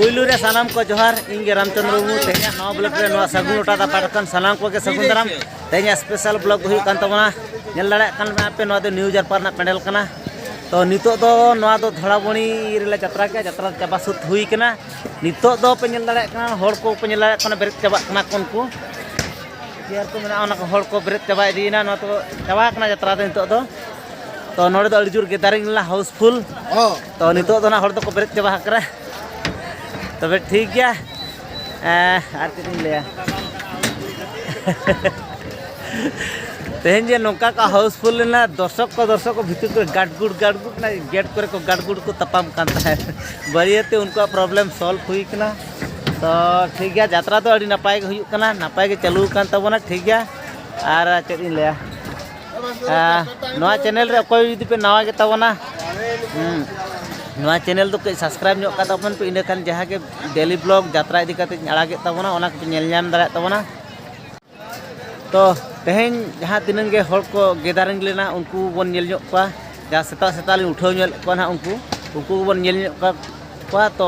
पुलू रे सानाम को जोहार इंगे रामचंद्र मुर्मू तेज नवा ब्लॉक रे नवा सगुन ओटा पाटकन सानाम को के सगुन दाराम तेज स्पेशल ब्लॉक हुई कान तबना नेल दाड़े कान पे नवा दो न्यू जरपार ना पेंडल कना तो नितो दो नवा दो धड़ाबणी रे जत्रा के जत्रा चाबा सुत हुई कना नितो दो पे नेल दाड़े कना होड़ को पे नेल दाड़े कना बेरेत चाबा कना कोन को यार तो मेना ओना को होड़ को बेरेत चाबा इदीना नवा तो चाबा कना जत्रा दो नितो दो तो नोड़े दो अड़ी जोर गेदारिंग ला हाउसफुल तो नितो दो ना होड़ तो को बेरेत चाबा हकरा तबे ठीक गया आर चीज लिया तेहन जे नौका का हाउसफुल ना दर्शक को भीतर को गाड़गुड़ ना गेट करे को गाड़गुड़ को तपाम कांता है बरियते उनको प्रॉब्लम सॉल्व हुई कना तो ठीक गया यात्रा तो अड़ी नपाय के हुई कना नपाय के चालू कान तबना ठीक गया आर चेद इन लिया नवा चैनल रे कोई यदि पे नवा के तबना नवा चैनल तो कई सब्सक्राइब ᱧᱚᱜ ᱠᱟᱫᱟ ᱵᱚᱱ ᱯᱮ ᱤᱱᱟᱹ ᱠᱷᱟᱱ ᱡᱟᱦᱟᱸ ᱜᱮ ᱰᱮᱞᱤ ᱵᱞᱚᱜ ᱡᱟᱛᱨᱟ ᱤᱫᱤ ᱠᱟᱛᱮ ᱟᱲᱟᱜᱮᱫ ᱛᱟᱵᱚᱱᱟ ᱚᱱᱟ ᱠᱚ ᱧᱮᱞ ᱧᱟᱢ ᱫᱟᱲᱮᱭᱟᱜ ᱛᱟᱵᱚᱱᱟ तो तेहेñ जहाँ तिनंग गे हर को गेदारिंग लेना उनको बन नेल ᱧᱚᱜ ᱠᱚᱣᱟ जहाँ सेता सेता लिंग उठाव ᱧᱚᱜ ᱠᱚᱣᱟ ना उनको बन नेल ᱧᱚᱜ ᱠᱚᱣᱟ तो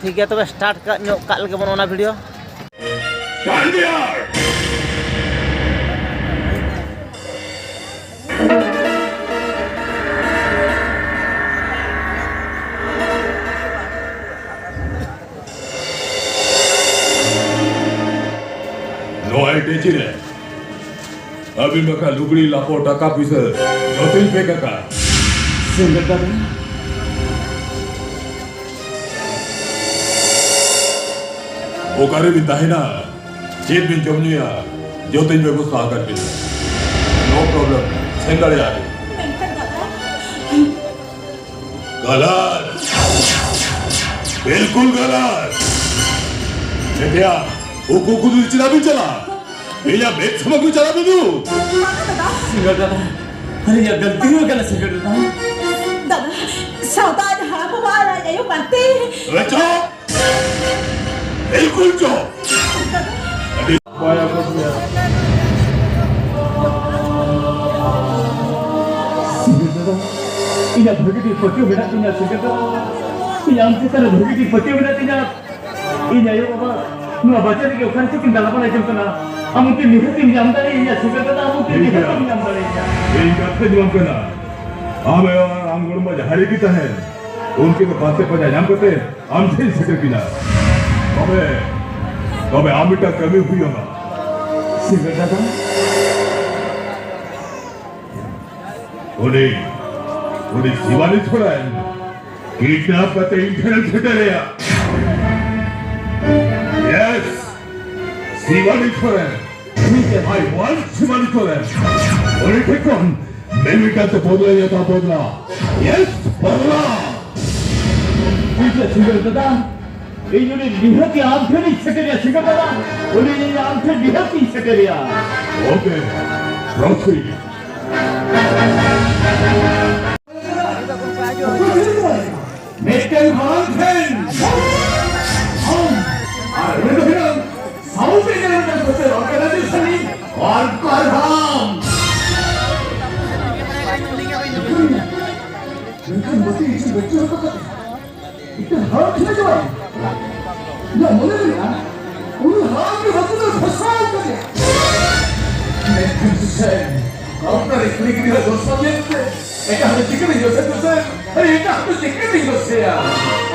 ठीक गया तबे स्टार्ट का ᱧᱚᱜ ᱠᱟᱜ ᱞᱮᱜᱮ ᱵᱚᱱ ᱚᱱᱟ वीडियो अभी मका लुगड़ी लापो टका पीसे जोतिल पे का संगता ओकारे बिन दाहिना चेत बिन जमनिया जोतिल व्यवस्था कर बिन नो प्रॉब्लम संगड़े आ गलत बिल्कुल गलत बेटिया ओको कुछ चला भी चला भैया बेच समझ में चला भी दू सिंगर दादा अरे यार गलती हो गया ना सिंगर दादा सावधान हाँ बाबा ये करते बच्चों बिल्कुल जो पाया कुछ नहीं सिंगर दादा इन्हें भगती फोटो बिना इन्हें सिंगर दादा इन्हें हमसे तरह भगती फोटो बिना इन्हें यो बाबा नुआ बच्चे के उखान से किंदा लापा नहीं चलता अमुके निहतिम जानदारी या सिगरता अमुके निहतिम जानदारी या ये करते दिवम करना हम गुरुमा जहारी की तहे उनके के पासे पजा जाम करते हम से सिगर पीना तबे आमिटा कमी हुई होगा सिगरता उन्हें जीवानी छोड़ा है किडनैप करते इंटरनेट से डरेया यस शिवानी छोड़े I want शिवानी छोड़े और एक कौन मैं भी कहते बोला या तो बोला yes बोला ठीक है शिगर दादा ये जो निहत आम थे नहीं सकेरिया शिगर दादा उन्हें ये आम थे निहत नहीं सकेरिया okay proceed Mr. Mountain South Indian organization और करभाम लेकिन मती इसी बच्चों को इतना हाथ क्यों जवाब ना मुझे नहीं यार उन्हें हाथ में बच्चों को फंसाओ कर मैं तुझसे अपना रिश्ते की तरह दोस्तों में एक हमें चिकन नहीं जोसे तुझसे अरे एक हमें चिकन नहीं जोसे यार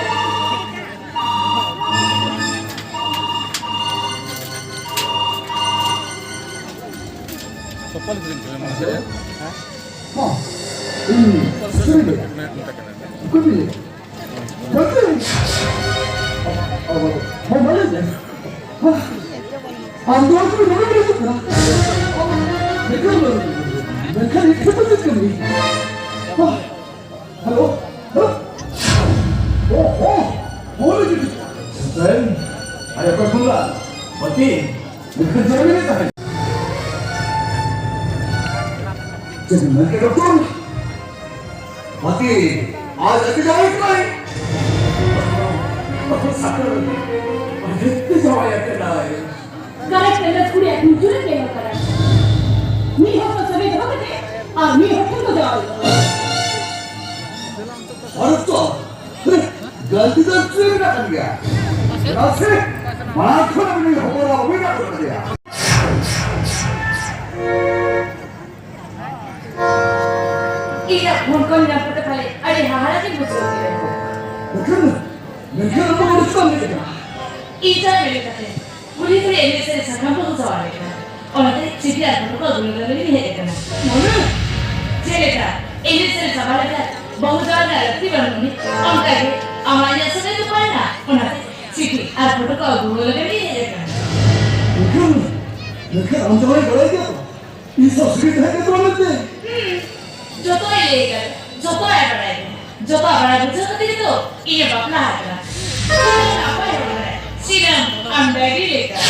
सफल ड्रिंक है मुझे हाँ कुछ नहीं मजा है हम दोनों को रोने में तो खड़ा देखो देखो इतना तो कुछ नहीं हेलो ओ बोलो जी सर अरे पर सुनला मती मुझे जरूरी नहीं था मैं के डॉक्टर मती आज ऐसे जाओ इतना ही कितने जाओ यार करना है करेक्ट है पूरी एक्यूरेट है करेक्ट मी हो तो सभी जगह पे और मी हो तो जाओ और तो गलती तो कर गया 나스 마크는 호보라고 왜 나고 그러냐? Iya, bukan yang pertama kali. Ada hal-hal yang betul kira. 너는 뭐 죽었는데? Ija mereka teh. Boleh tu ini saya sangat bagus soal mereka. Orang teh cerita apa dulu ini hebat kan? Mana? Cerita. Ini saya sabar aja. Bahu jalan ada tiba ni. Orang kaya. Amalnya sudah tu mana? Orang teh cerita apa dulu ini hebat kan? 너그 안정을 걸어야 돼. 이 소식을 해야 되는데. Joto ilegal. Joto apa? Joto apa? Joto itu. Iya bapak lah. Apa yang Sidang anda ilegal.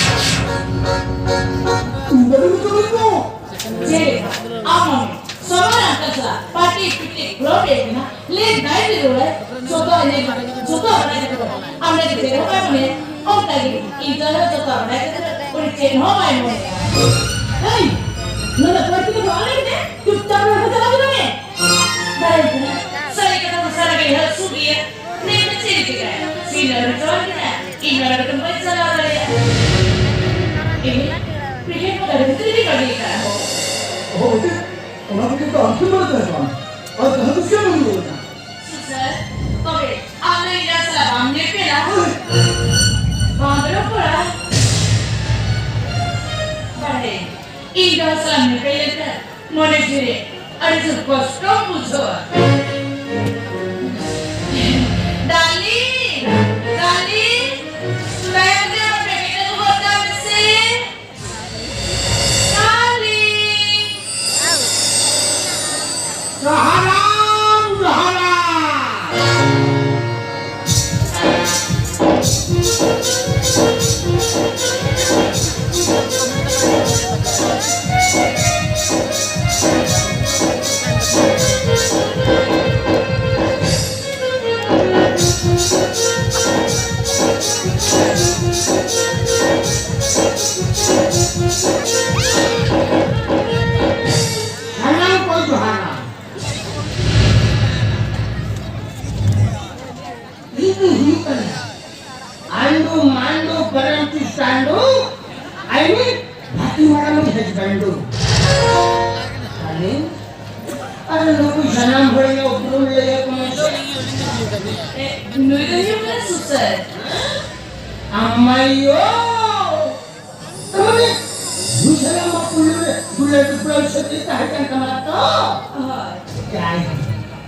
너는 그러고. Jadi, amam. Semua orang kerja. Parti pitik. Belum deh, na. Lihat naik dulu lah. Joto ini. Joto apa itu? Anda di sini apa ni? Om tadi. Itu adalah joto apa itu? Udah cek nomor ini. Hei. Nona parti itu apa ni? Cupcap lah kerja lagi ni. Baik. Saya kata masalah ini harus sugi. Nih kecil juga. Sinar jual kita. Ini ada tempat salah saya. Ini, pikir mau dari itu di mana kita? 어디? orang itu 안 끝났잖아. 아, 나도 시험을 보고 있다. Susah. Tapi, anda tidak salah ambil pula. Ambil pula. Baik. Ini salah ambil pula. Mana jadi? Ada kostum butuh. Dali. Sudah ada apa kita buat dalam sini? Dali. 자하라. Mandu berhenti sandu, ini mati malam ini sandu. Ini ada lupa jangan beriyo belum lagi kemudian. Nulis juga susah. Amayo, teman, misalnya mau pulang sekitar akan kemana? Jangan.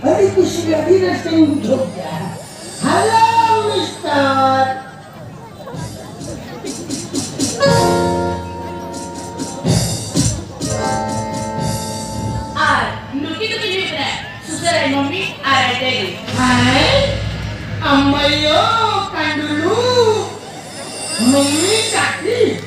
Hari itu sudah tidak senggup ya. Halo, Mister. Mami ada deh. Hai, Amayo kan dulu. Mami tadi.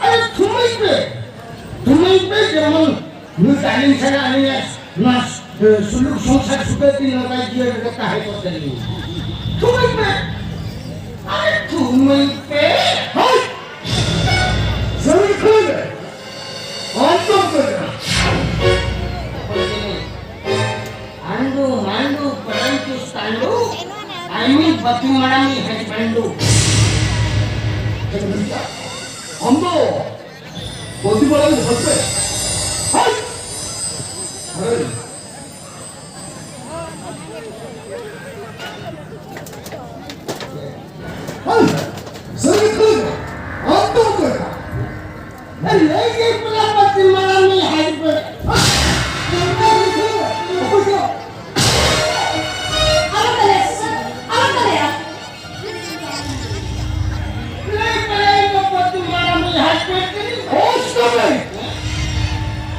Ada tumai be zaman nu talim sana alias nas suluk সংসার সুখে দিন লাগাই দিয়ে কথা হয় কথা দিন tumai be hai sari khole antum kara mandu perantu standu aimi batu marami husbandu ambo batu marami husband hai sari khole antum kara lagi pula batu marami husband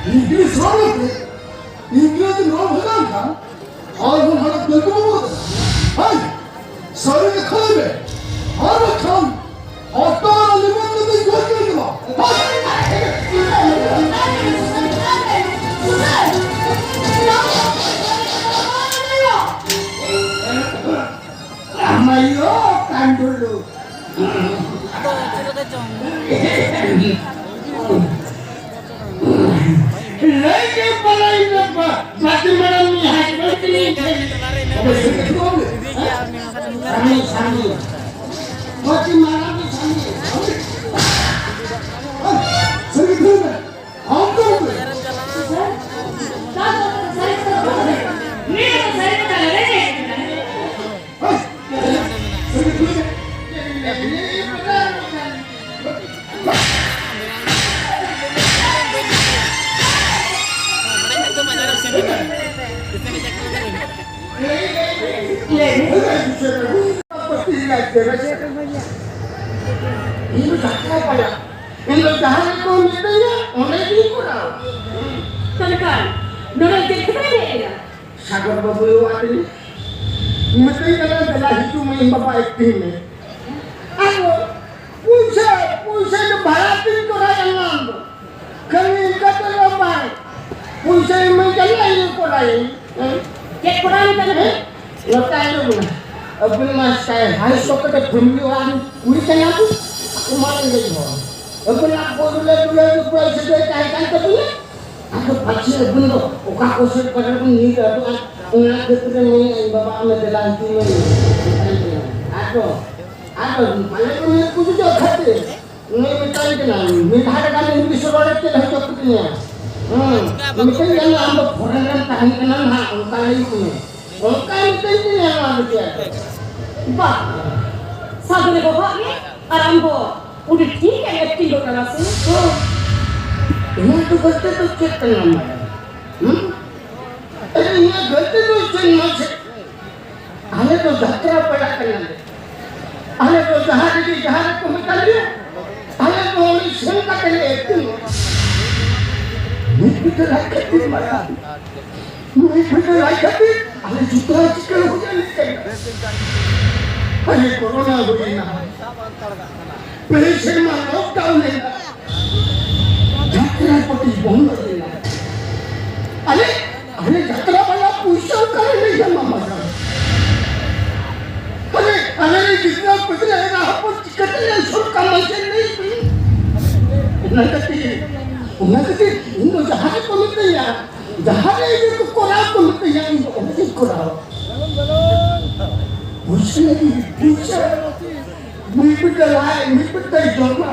English English non होगा और वो हमारा बिल्कुल बोलता है सारे के खाने में और खान और तो लिमिट में भी कोई नहीं हुआ Amayo kan dulu लेके पलाई ना माटी मैडम नी हाथ करती नहीं सामने माटी मैडम की सामने सही ठीक है हम तो सागर बाबू आते मते कला दला हितु में बाबा एक्टिंग में अब पूछे तो भारती को राजनाम कहीं का तो बाय पूछे में चला ये कोलाई के कोलाई का है लगता है लोग अपन मास्टर हाई सोकट फैमिली वाली पूरी से आप मार ले हो अपन आप बोले तो पैसे दे काय काय तो aku pasti bener oka kosir pada pun ni tu orang betul ni bapa ame dalam tu ni ada malah pun aku juga kata ni minta ni minta ada kan ni suruh ke dah cakap ni minta yang amba foreigner tahan kena ha oka ni minta ni yang amba dia bah sahaja bapa ni arambo udah ठीक है acting को करा से ये तो गलती तो check करना मैडम अरे ये गलती तो चेक ना चेक हमें तो धक्का पड़ा करना है हमें तो जहाज को निकाल दिया हमें तो इसमें का के लिए एक्टिंग मुझे तो लाइक करती मारा मुझे तो लाइक करती हमें जुटा चिकन हो जाने चाहिए अरे कोरोना हो गई ना पहले से मां लॉकडाउन है यात्रा पति बंद कर देना अरे यात्रा वाला पूछो करे नहीं जमा मजा अरे जितना पिछले ना आपको टिकट ले सब काम से नहीं उन्नति इनको जहाज को मिलते हैं जहाज ये तो कोरा को मिलते हैं इनको ऑफिस कोरा मुझे पीछे मुझे तो लाए मुझे तो जोड़ना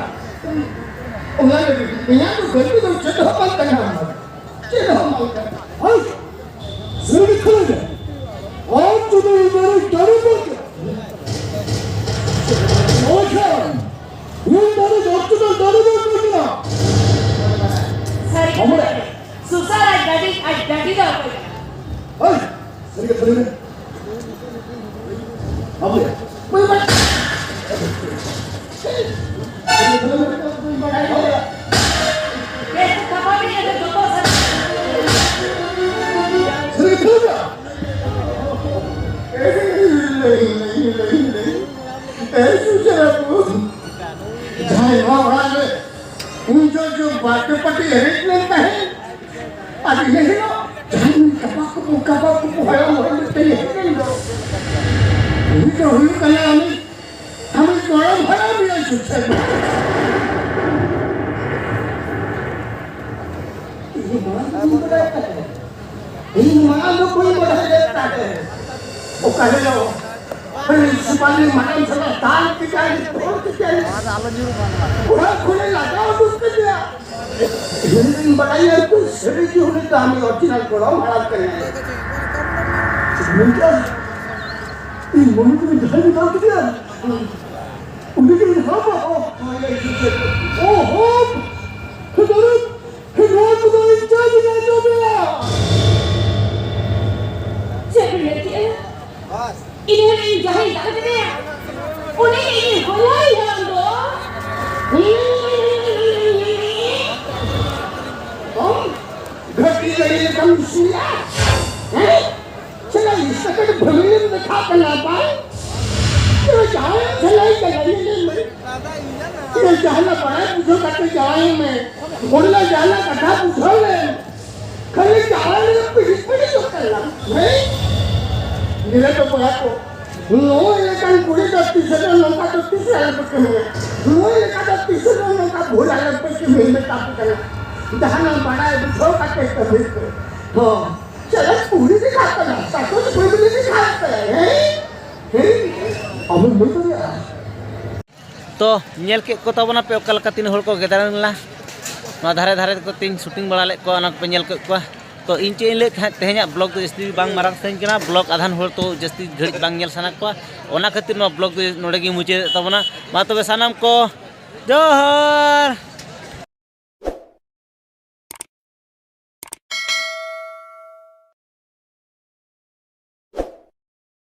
उन्होंने यहाँ तो गलती तो चलो अपन करना चलो हम और सिर्फ खोल दे और तुम इधर डरो मत ओके ये डरो मत ना सर हमारे सुसार आई डैडी का ओए सर के पहले अब कोई बात जो बातें पति हेट लेता है अब यही लो कबाब को भरा हुआ लेते हैं ये तो हुई कला हमें थोड़ा भरा भी है शिक्षा में ये मां लोग कोई बढ़ा देता है वो कहे लो प्रिंसिपल मैडम से ताल की जाए तोड़ के जाए पूरा खुले लगाओ उसके दिया हिंदी बताइए तो सही क्यों नहीं तो हमें ओरिजिनल कोड़ा मारा करना है इन मोनी को जहां निकाल के दिया उनके हां ओहो हिदायत को इंचार्ज ना जो मेरा चेक लेती है बस इन्होंने जहां लग गए उन्हें ये होला ही है दो घटी गई एकदम सिया हैं चला इस तक भूमि में दिखा कर ना पाए तो जाए चलाई चलाई में ये जाना पड़ा पूछो करते जाए में बोलना जाना कथा पूछो ले खाली जाने पीछे तो करना नहीं मेरे तो पड़ा को नो ये कान पूरी तो तीसरे नौका तो तीसरे वाले पे में नो ये का तो तीसरे नौका भूल आले पे में काफी करना दाना बनाए बुझो काटे तो हो चलो पूरी दिखाता ना सातो तो पूरी दिखाता है अब मैं तो यार तो नेल के को तबना पे ओकल का तीन होल को गेदरला नो धारे धारे को तीन शूटिंग बड़ा ले को अना पे नेल को तो इन चे ले तेहना ब्लॉग तो जस्ती बांग मारक सेन कना ब्लॉग आधान होल तो जस्ती घड़ी बांग नेल सना को ओना खातिर नो ब्लॉग तो नोडे गी मुचे तबना मा तबे सनाम को जोहर।